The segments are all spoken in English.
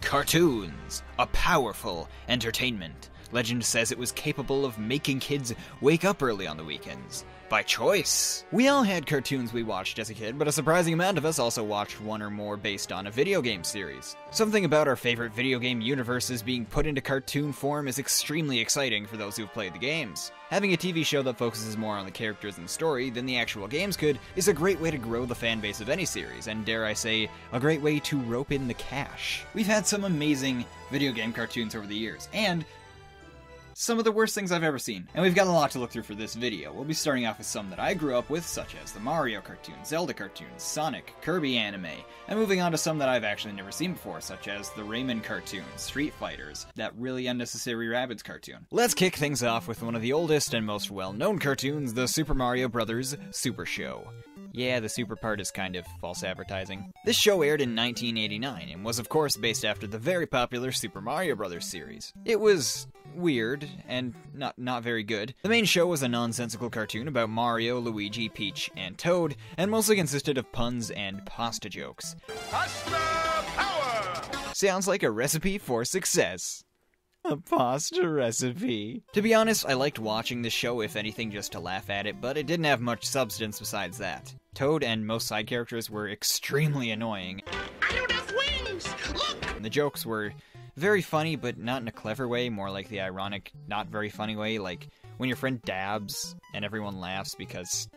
Cartoons, a powerful entertainment. Legend says it was capable of making kids wake up early on the weekends. By choice. We all had cartoons we watched as a kid, but a surprising amount of us also watched one or more based on a video game series. Something about our favorite video game universes being put into cartoon form is extremely exciting for those who've played the games. Having a TV show that focuses more on the characters and story than the actual games could is a great way to grow the fan base of any series, and dare I say, a great way to rope in the cash. We've had some amazing video game cartoons over the years, and some of the worst things I've ever seen. And we've got a lot to look through for this video. We'll be starting off with some that I grew up with, such as the Mario cartoons, Zelda cartoons, Sonic, Kirby anime, and moving on to some that I've actually never seen before, such as the Rayman cartoons, Street Fighters, that really unnecessary Rabbids cartoon. Let's kick things off with one of the oldest and most well-known cartoons, the Super Mario Bros. Super Show. Yeah, the super part is kind of false advertising. This show aired in 1989 and was of course based after the very popular Super Mario Bros. Series. It was weird and not very good. The main show was a nonsensical cartoon about Mario, Luigi, Peach, and Toad, and mostly consisted of puns and pasta jokes. Pasta power! Sounds like a recipe for success. A pasta recipe. To be honest, I liked watching this show, if anything, just to laugh at it, but it didn't have much substance besides that. Toad and most side characters were extremely annoying. I don't have wings! Look! And the jokes were very funny, but not in a clever way, more like the ironic, not very funny way, like when your friend dabs and everyone laughs because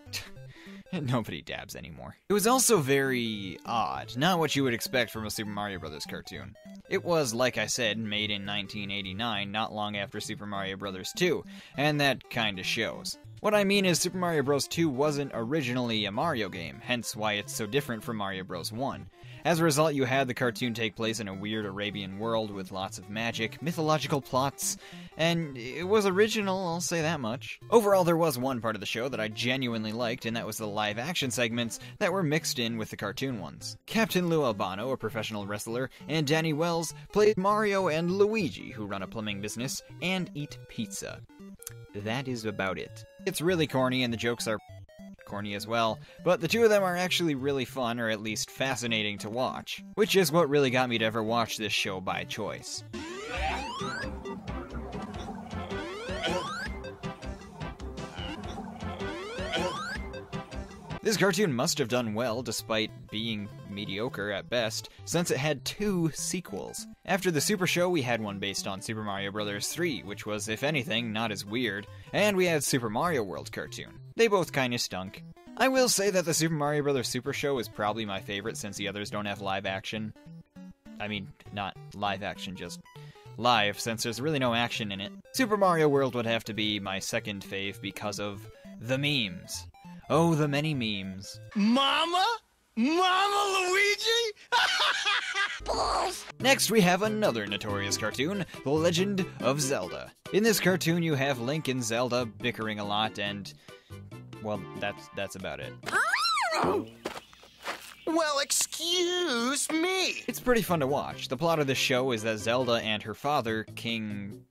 nobody dabs anymore. It was also very odd, not what you would expect from a Super Mario Bros. Cartoon. It was, like I said, made in 1989, not long after Super Mario Bros. 2, and that kinda shows. What I mean is Super Mario Bros. 2 wasn't originally a Mario game, hence why it's so different from Mario Bros. 1. As a result, you had the cartoon take place in a weird Arabian world with lots of magic, mythological plots, and it was original, I'll say that much. Overall, there was one part of the show that I genuinely liked, and that was the live-action segments that were mixed in with the cartoon ones. Captain Lou Albano, a professional wrestler, and Danny Wells played Mario and Luigi, who run a plumbing business and eat pizza. That is about it. It's really corny, and the jokes are corny as well, but the two of them are actually really fun, or at least fascinating to watch, which is what really got me to ever watch this show by choice. This cartoon must have done well, despite being mediocre at best, since it had 2 sequels. After the Super Show, we had one based on Super Mario Bros. 3, which was, if anything, not as weird, and we had Super Mario World cartoon. They both kinda stunk. I will say that the Super Mario Bros. Super Show is probably my favorite since the others don't have live action. I mean, not live action, just live, since there's really no action in it. Super Mario World would have to be my second fave because of the memes. Oh, the many memes. Mama? Mama Luigi? Next, we have another notorious cartoon, The Legend of Zelda. In this cartoon, you have Link and Zelda bickering a lot, and well, that's about it. Well, excuse me! It's pretty fun to watch. The plot of this show is that Zelda and her father, King,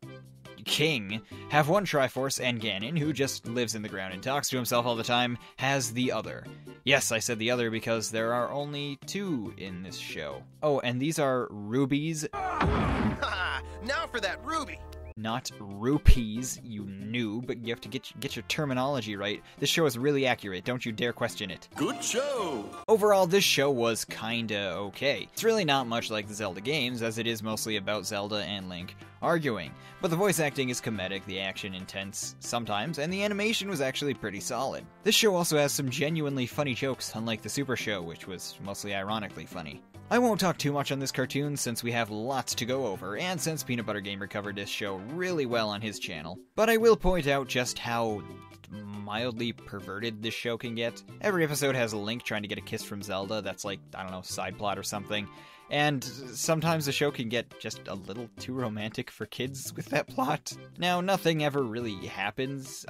have one Triforce, and Ganon, who just lives in the ground and talks to himself all the time, has the other. Yes, I said the other because there are only 2 in this show. Oh, and these are rubies. Now for that ruby! Not rupees, you noob. You have to get your terminology right. This show is really accurate, don't you dare question it. Good show! Overall, this show was kinda okay. It's really not much like the Zelda games, as it is mostly about Zelda and Link arguing. But the voice acting is comedic, the action intense sometimes, and the animation was actually pretty solid. This show also has some genuinely funny jokes, unlike the Super Show, which was mostly ironically funny. I won't talk too much on this cartoon since we have lots to go over, and since Peanut Butter Gamer covered this show really well on his channel. But I will point out just how mildly perverted this show can get. Every episode has a Link trying to get a kiss from Zelda that's like, I don't know, side plot or something. And sometimes the show can get just a little too romantic for kids with that plot. Now, nothing ever really happens,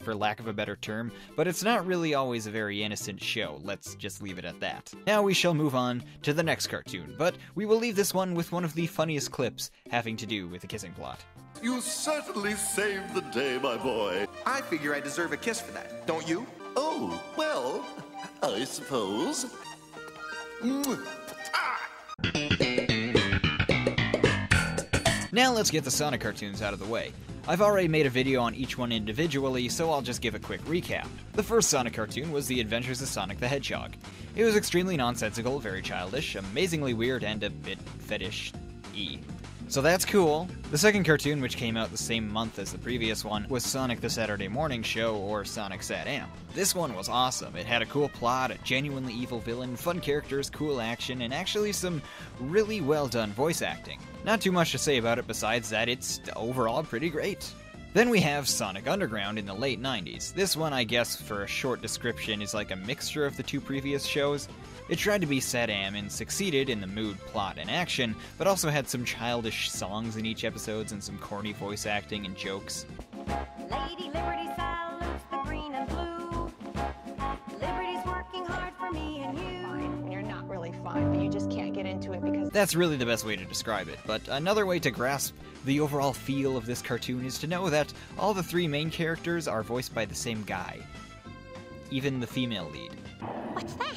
for lack of a better term, but it's not really always a very innocent show, let's just leave it at that. Now we shall move on to the next cartoon, but we will leave this one with one of the funniest clips having to do with the kissing plot. You certainly saved the day, my boy. I figure I deserve a kiss for that, don't you? Oh, well, I suppose. Now let's get the Sonic cartoons out of the way. I've already made a video on each one individually, so I'll just give a quick recap. The first Sonic cartoon was The Adventures of Sonic the Hedgehog. It was extremely nonsensical, very childish, amazingly weird, and a bit fetish-y. So that's cool. The second cartoon, which came out the same month as the previous one, was Sonic the Saturday Morning Show, or Sonic Sat-Am. This one was awesome. It had a cool plot, a genuinely evil villain, fun characters, cool action, and actually some really well done voice acting. Not too much to say about it besides that it's overall pretty great. Then we have Sonic Underground in the late 90s. This one, I guess, for a short description, is like a mixture of the two previous shows. It tried to be Sat-Am and succeeded in the mood, plot, and action, but also had some childish songs in each episode and some corny voice acting and jokes. Lady Liberty salutes the green and blue. Liberty's working hard for me and you. Fine. You're not really fine, but you just can't get into it because... That's really the best way to describe it, but another way to grasp the overall feel of this cartoon is to know that all the three main characters are voiced by the same guy. Even the female lead. What's that?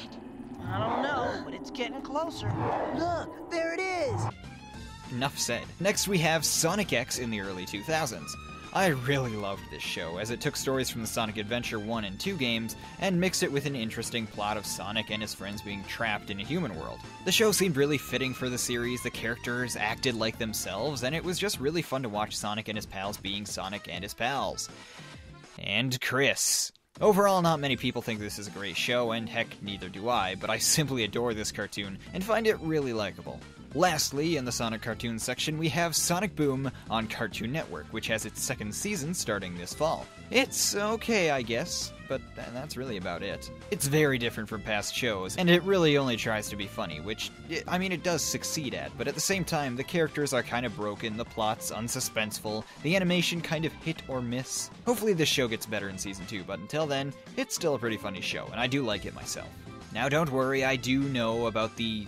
I don't know, but it's getting closer. Look, there it is! Enough said. Next we have Sonic X in the early 2000s. I really loved this show, as it took stories from the Sonic Adventure 1 and 2 games and mixed it with an interesting plot of Sonic and his friends being trapped in a human world. The show seemed really fitting for the series, the characters acted like themselves, and it was just really fun to watch Sonic and his pals being Sonic and his pals. And Chris. Overall, not many people think this is a great show, and heck, neither do I, but I simply adore this cartoon and find it really likable. Lastly, in the Sonic cartoon section, we have Sonic Boom on Cartoon Network, which has its second season starting this fall. It's okay, I guess, but that's really about it. It's very different from past shows, and it really only tries to be funny, which, I mean, it does succeed at, but at the same time, the characters are kind of broken, the plot's unsuspenseful, the animation kind of hit or miss. Hopefully this show gets better in Season 2, but until then, it's still a pretty funny show, and I do like it myself. Now don't worry, I do know about the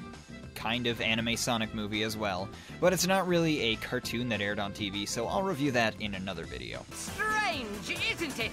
kind of anime Sonic movie as well, but it's not really a cartoon that aired on TV, so I'll review that in another video. Strange, isn't it?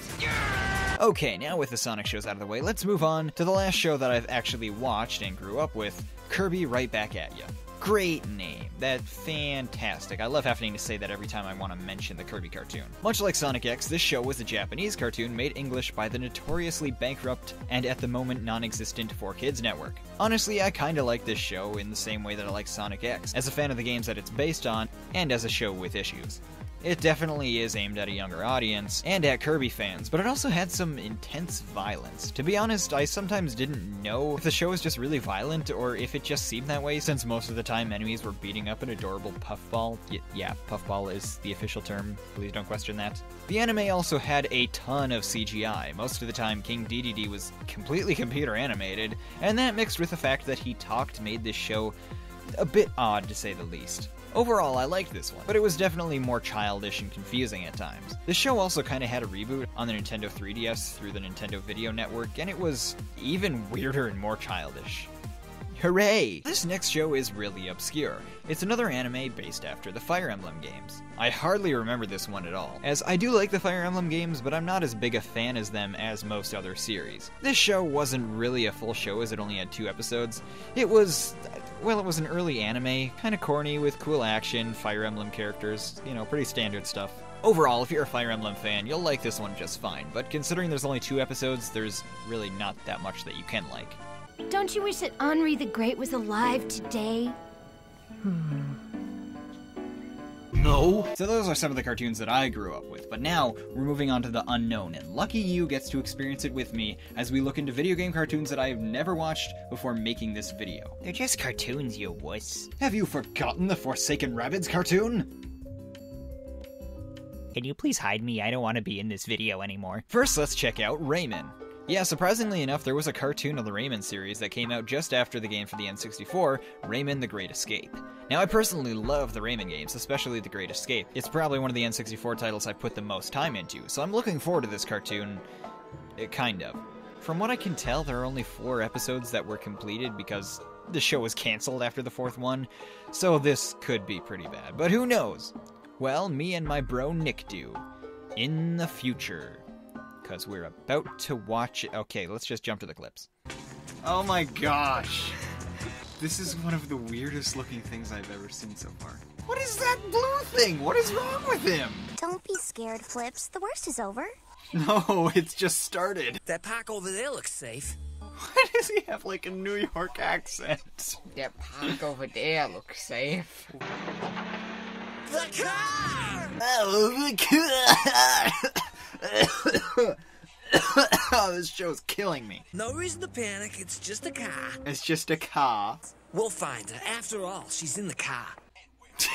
Okay, now with the Sonic shows out of the way, let's move on to the last show that I've actually watched and grew up with, Kirby Right Back At Ya. Great name. That's fantastic. I love having to say that every time I want to mention the Kirby cartoon. Much like Sonic X, this show was a Japanese cartoon made English by the notoriously bankrupt and at the moment non-existent 4Kids network. Honestly, I kinda like this show in the same way that I like Sonic X, as a fan of the games that it's based on, and as a show with issues. It definitely is aimed at a younger audience, and at Kirby fans, but it also had some intense violence. To be honest, I sometimes didn't know if the show was just really violent, or if it just seemed that way, since most of the time enemies were beating up an adorable puffball. Yeah, puffball is the official term, please don't question that. The anime also had a ton of CGI. Most of the time, King Dedede was completely computer animated, and that mixed with the fact that he talked made this show a bit odd, to say the least. Overall, I liked this one, but it was definitely more childish and confusing at times. The show also kinda had a reboot on the Nintendo 3DS through the Nintendo Video Network, and it was even weirder and more childish. Hooray! This next show is really obscure. It's another anime based after the Fire Emblem games. I hardly remember this one at all, as I do like the Fire Emblem games, but I'm not as big a fan as them as most other series. This show wasn't really a full show as it only had 2 episodes. It was an early anime, kinda corny with cool action, Fire Emblem characters, you know, pretty standard stuff. Overall, if you're a Fire Emblem fan, you'll like this one just fine, but considering there's only 2 episodes, there's really not that much that you can like. Don't you wish that Henri the Great was alive today? No. So those are some of the cartoons that I grew up with, but now we're moving on to the unknown, and lucky you gets to experience it with me as we look into video game cartoons that I have never watched before making this video. They're just cartoons, you wuss. Have you forgotten the Forsaken Rabbids cartoon? Can you please hide me? I don't want to be in this video anymore. First, let's check out Rayman. Yeah, surprisingly enough, there was a cartoon of the Rayman series that came out just after the game for the N64, Rayman the Great Escape. Now, I personally love the Rayman games, especially the Great Escape. It's probably one of the N64 titles I've put the most time into, so I'm looking forward to this cartoon, kind of. From what I can tell, there are only 4 episodes that were completed because the show was cancelled after the 4th one, so this could be pretty bad, but who knows? Well, me and my bro Nick do. In the future. Because we're about to watch it. Okay, let's just jump to the clips. Oh my gosh. This is one of the weirdest looking things I've ever seen so far. What is that blue thing? What is wrong with him? Don't be scared, Flips. The worst is over. No, it's just started. That park over there looks safe. Why does he have like a New York accent? That park over there looks safe. The car! Oh, the car! Oh, this show's killing me. No reason to panic, it's just a car. It's just a car. We'll find her. After all, she's in the car.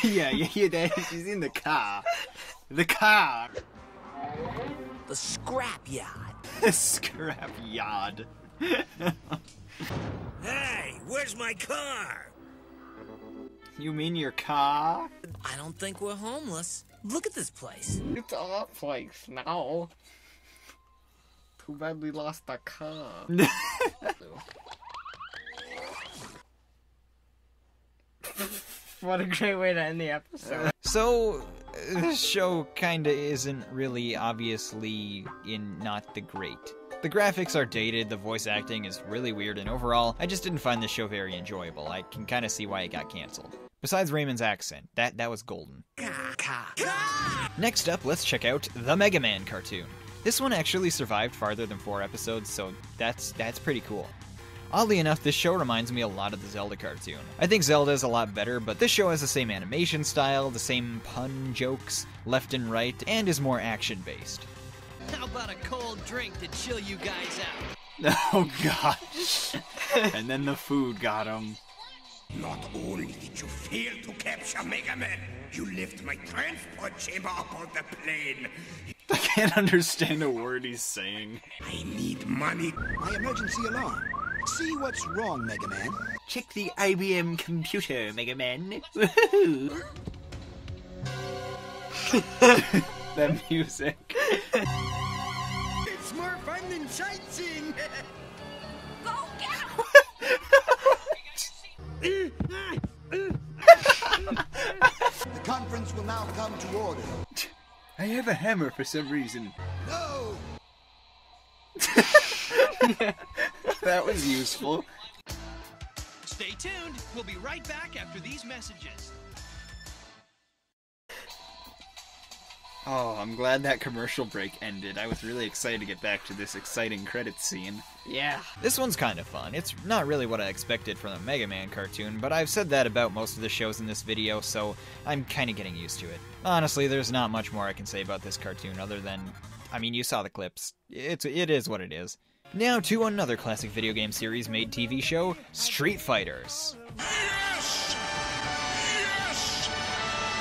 Yeah, you hear that? She's in the car. The car. The scrap yard. The scrap yard. Hey, where's my car? You mean your car? I don't think we're homeless. Look at this place. It's our place now. Too bad we lost the car. What a great way to end the episode. So, this show kinda isn't really obviously not the great. The graphics are dated, the voice acting is really weird, and overall, I just didn't find the show very enjoyable. I can kinda see why it got cancelled. Besides Rayman's accent, that was golden. Next up, let's check out the Mega Man cartoon. This one actually survived farther than 4 episodes, so that's pretty cool. Oddly enough, this show reminds me a lot of the Zelda cartoon. I think Zelda is a lot better, but this show has the same animation style, the same pun jokes, left and right, and is more action-based. How about a cold drink to chill you guys out? Oh gosh. And then the food got him. Not only did you fail to capture Mega Man, you left my transport chamber up on the plane. I can't understand a word he's saying. I need money. My emergency alarm. See what's wrong, Mega Man. Check the IBM computer, Mega Man. Woohoo! That music. It's more fun than sightseeing. Go get him! The conference will now come to order. I have a hammer for some reason. No! That was useful. Stay tuned. We'll be right back after these messages. Oh, I'm glad that commercial break ended. I was really excited to get back to this exciting credits scene. Yeah. This one's kind of fun. It's not really what I expected from the Mega Man cartoon, but I've said that about most of the shows in this video, so I'm kind of getting used to it. Honestly, there's not much more I can say about this cartoon other than, I mean, you saw the clips. It is what it is. Now to another classic video game series made TV show, Street Fighters. Yes! Yes!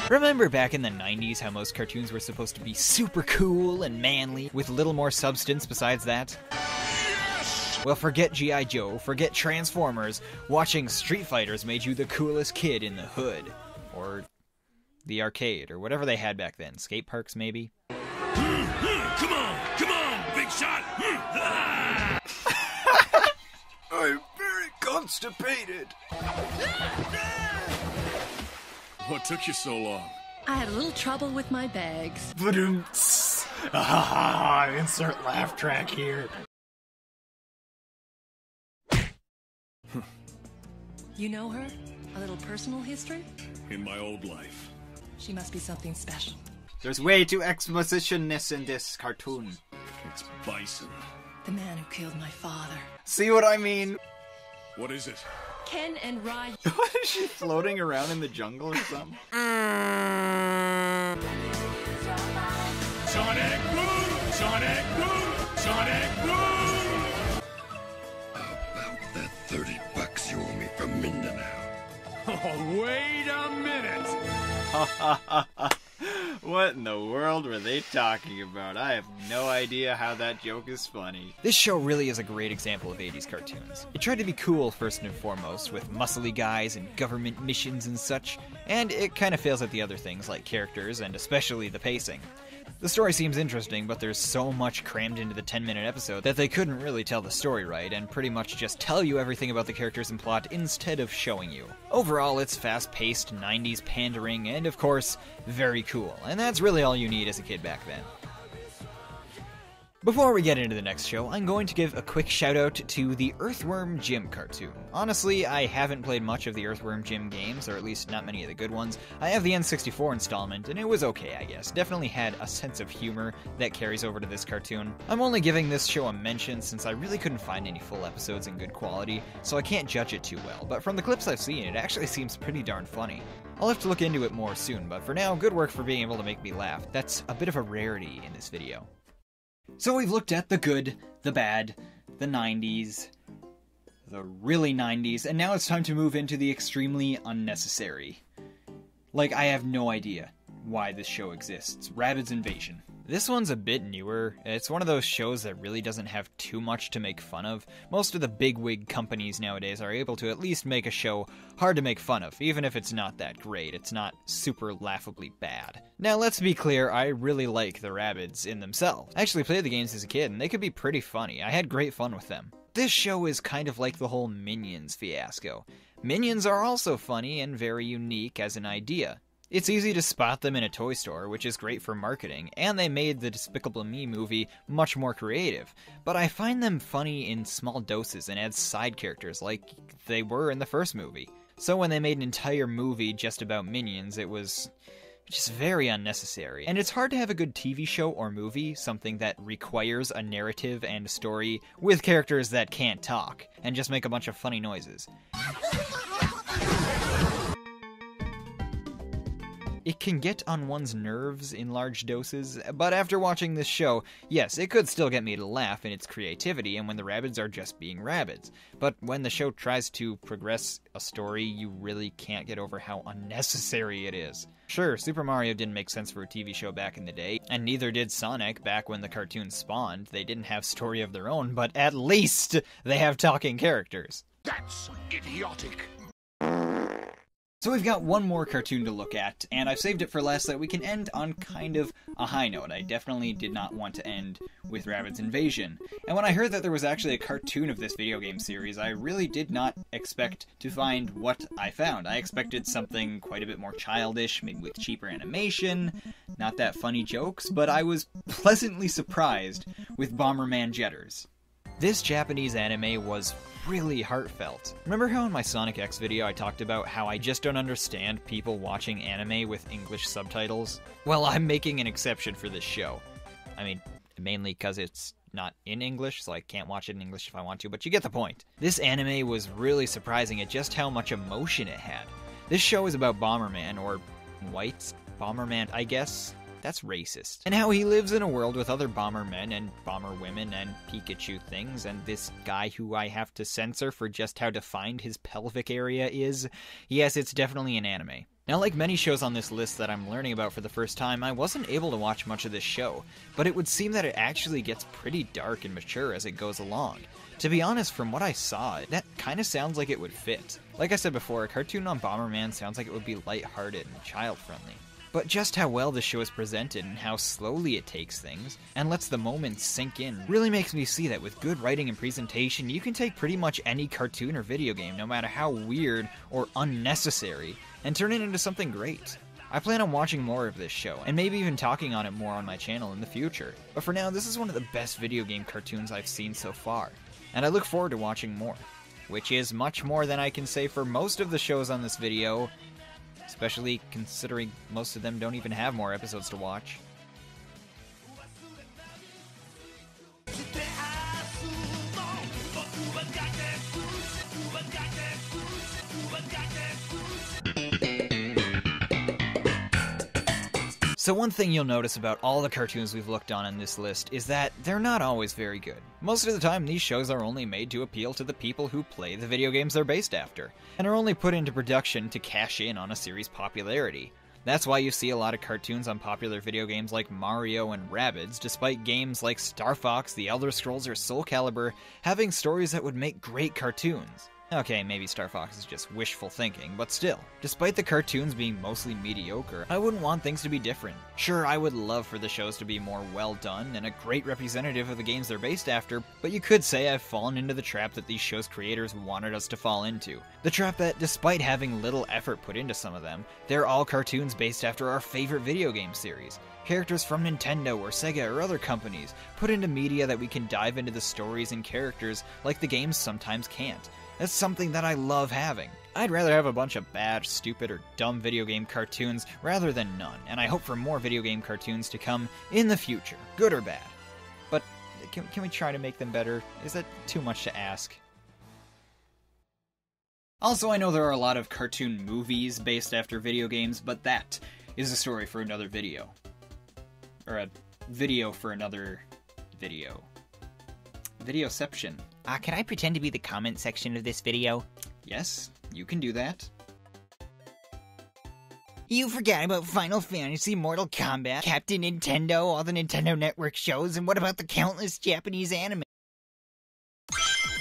Remember back in the 90s how most cartoons were supposed to be super cool and manly, with little more substance besides that? Yes! Well, forget G.I. Joe, forget Transformers, watching Street Fighters made you the coolest kid in the hood. Or the arcade, or whatever they had back then. Skate parks, maybe? Come on, big shot! I'm very constipated. What took you so long? I had a little trouble with my bags. Insert laugh track here. You know her? A little personal history? In my old life. She must be something special. There's way too expositionness in this cartoon. It's Bison. The man who killed my father. See what I mean? What is it? Ken and Rye. What, is she floating around in the jungle or something? Sonic Boom! Sonic Boom! Sonic Boom! About that $30 you owe me from Mindanao. Oh, wait a minute! What in the world were they talking about? I have no idea how that joke is funny. This show really is a great example of 80s cartoons. It tried to be cool first and foremost, with muscly guys and government missions and such, and it kind of fails at the other things like characters and especially the pacing. The story seems interesting, but there's so much crammed into the 10-minute episode that they couldn't really tell the story right, and pretty much just tell you everything about the characters and plot instead of showing you. Overall, it's fast-paced, 90s pandering, and of course, very cool, and that's really all you need as a kid back then. Before we get into the next show, I'm going to give a quick shout out to the Earthworm Jim cartoon. Honestly, I haven't played much of the Earthworm Jim games, or at least not many of the good ones. I have the N64 installment, and it was okay, I guess. Definitely had a sense of humor that carries over to this cartoon. I'm only giving this show a mention since I really couldn't find any full episodes in good quality, so I can't judge it too well, but from the clips I've seen, it actually seems pretty darn funny. I'll have to look into it more soon, but for now, good work for being able to make me laugh. That's a bit of a rarity in this video. So we've looked at the good, the bad, the 90s, the really 90s, and now it's time to move into the extremely unnecessary. Like, I have no idea why this show exists. Rabbids Invasion. This one's a bit newer. It's one of those shows that really doesn't have too much to make fun of. Most of the bigwig companies nowadays are able to at least make a show hard to make fun of, even if it's not that great. It's not super laughably bad. Now, let's be clear, I really like the Rabbids in themselves. I actually played the games as a kid, and they could be pretty funny. I had great fun with them. This show is kind of like the whole Minions fiasco. Minions are also funny and very unique as an idea. It's easy to spot them in a toy store, which is great for marketing, and they made the Despicable Me movie much more creative, but I find them funny in small doses and as side characters like they were in the first movie. So when they made an entire movie just about Minions, it was just very unnecessary. And it's hard to have a good TV show or movie, something that requires a narrative and a story, with characters that can't talk, and just make a bunch of funny noises. It can get on one's nerves in large doses, but after watching this show, yes, it could still get me to laugh in its creativity and when the Rabbids are just being Rabbids. But when the show tries to progress a story, you really can't get over how unnecessary it is. Sure, Super Mario didn't make sense for a TV show back in the day, and neither did Sonic back when the cartoon spawned. They didn't have story of their own, but at least they have talking characters. That's idiotic. So we've got one more cartoon to look at, and I've saved it for last so that we can end on kind of a high note. I definitely did not want to end with Rabbids Invasion. And when I heard that there was actually a cartoon of this video game series, I really did not expect to find what I found. I expected something quite a bit more childish, maybe with cheaper animation, not that funny jokes, but I was pleasantly surprised with Bomberman Jetters. This Japanese anime was really heartfelt. Remember how in my Sonic X video I talked about how I just don't understand people watching anime with English subtitles? Well, I'm making an exception for this show. I mean, mainly because it's not in English, so I can't watch it in English if I want to, but you get the point. This anime was really surprising at just how much emotion it had. This show is about Bomberman, or White Bomberman, I guess. That's racist. And how he lives in a world with other Bombermen and Bomberwomen and Pikachu things, and this guy who I have to censor for just how defined his pelvic area is. Yes, it's definitely an anime. Now, like many shows on this list that I'm learning about for the first time, I wasn't able to watch much of this show, but it would seem that it actually gets pretty dark and mature as it goes along. To be honest, from what I saw, that kind of sounds like it would fit. Like I said before, a cartoon on Bomberman sounds like it would be lighthearted and child-friendly. But just how well the show is presented and how slowly it takes things, and lets the moments sink in, really makes me see that with good writing and presentation, you can take pretty much any cartoon or video game, no matter how weird or unnecessary, and turn it into something great. I plan on watching more of this show, and maybe even talking on it more on my channel in the future. But for now, this is one of the best video game cartoons I've seen so far, and I look forward to watching more. Which is much more than I can say for most of the shows on this video, especially considering most of them don't even have more episodes to watch. So one thing you'll notice about all the cartoons we've looked on this list is that they're not always very good. Most of the time, these shows are only made to appeal to the people who play the video games they're based after, and are only put into production to cash in on a series' popularity. That's why you see a lot of cartoons on popular video games like Mario and Rabbids, despite games like Star Fox, The Elder Scrolls, or Soul Calibur having stories that would make great cartoons. Okay, maybe Star Fox is just wishful thinking, but still, despite the cartoons being mostly mediocre, I wouldn't want things to be different. Sure, I would love for the shows to be more well done and a great representative of the games they're based after, but you could say I've fallen into the trap that these shows' creators wanted us to fall into. The trap that, despite having little effort put into some of them, they're all cartoons based after our favorite video game series. Characters from Nintendo or Sega or other companies, put into media that we can dive into the stories and characters like the games sometimes can't. That's something that I love having. I'd rather have a bunch of bad, stupid, or dumb video game cartoons rather than none, and I hope for more video game cartoons to come in the future, good or bad. But can we try to make them better? Is that too much to ask? Also, I know there are a lot of cartoon movies based after video games, but that is a story for another video. Or a video for another video. Videoception. Can I pretend to be the comment section of this video? Yes, you can do that. You forgot about Final Fantasy, Mortal Kombat, Captain Nintendo, all the Nintendo Network shows, and what about the countless Japanese anime?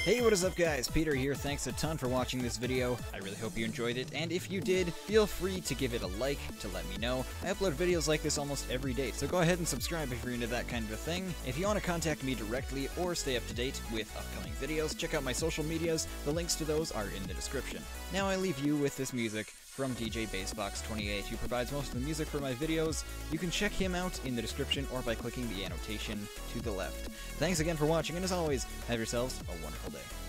Hey, what is up guys? Peter here, thanks a ton for watching this video. I really hope you enjoyed it, and if you did, feel free to give it a like to let me know. I upload videos like this almost every day, so go ahead and subscribe if you're into that kind of a thing. If you want to contact me directly or stay up to date with upcoming videos, check out my social medias. The links to those are in the description. Now I leave you with this music from DJ Basebox28, who provides most of the music for my videos. You can check him out in the description or by clicking the annotation to the left. Thanks again for watching, and as always, have yourselves a wonderful day.